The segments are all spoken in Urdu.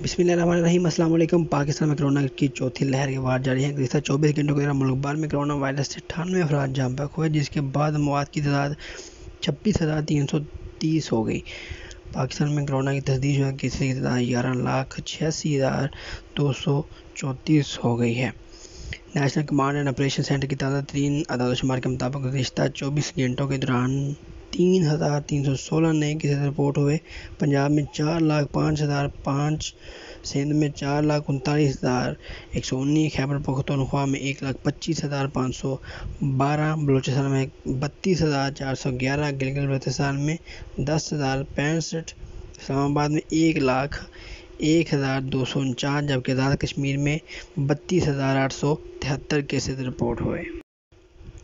بسم اللہ الرحمن الرحیم۔ السلام علیکم۔ پاکستان میں کرونا کی چوتھی لہر کے بعد جاری ہے۔ گزشتہ 24 گھنٹوں کے دوران ملک بھر میں کرونا وائرس سے 98 افراد جاں بحق ہوئے، جس کے بعد موات کی تعداد 26,330 ہو گئی۔ پاکستان میں کرونا کی تصدیق شدہ کیسز کی تعداد 11,86,234 ہو گئی ہے۔ National command and operation centre کی تازہ ترین اعداد و شمار کے مطابق گزشتہ 24 گھنٹوں کے دوران 3,316 نئے کیسز رپورٹ ہوئے۔ پنجاب میں 4,05,005، سندھ میں 4,39,119، خیبر پختونخوا میں 1,25,512، بلوچستان میں 32,411، گلگت بلتستان میں 10,065، اسلام آباد میں 1,01,249، جبکہ آزاد کشمیر میں 32,873 کیسز رپورٹ ہوئے۔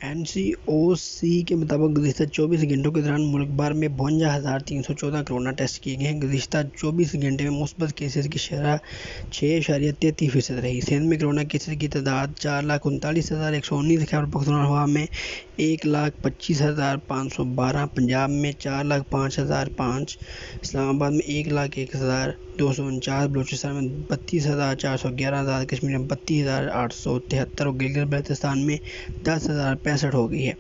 NCOC کے مطابق گزشتہ 24 گھنٹوں کے دوران ملک بھر میں 52,314 کرونا ٹیسٹ کیے گئے ہیں۔ گزشتہ 24 گھنٹے میں مثبت کیسز کی شرح 6.33% رہی۔ سندھ میں کرونا کیسز کی تعداد 4,39,119، خیبر پختونخوا میں 1,25,512، پنجاب میں 4,05,005، اسلام آباد میں 1,01,249، بلوچستان میں 32,411، آزاد کشمیر میں 32,873 اور گلگت بلتستان میں 10,065 ہو گئی ہے۔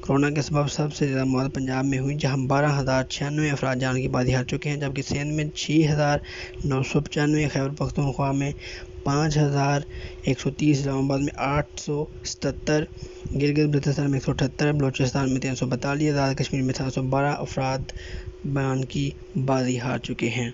کرونا کے سبب سب سے زیادہ موت پنجاب میں ہوئی، جہاں 12,096 افراد جان کی بازی ہار چکے ہیں، جبکہ سندھ میں 6,995، خیبر پختونخوا میں 5,130، اسلام آباد میں 877، گلگت بلتستان میں 178، بلوچستان میں 342، آزاد کشمیر میں 712 افراد جان کی بازی ہار چکے ہیں۔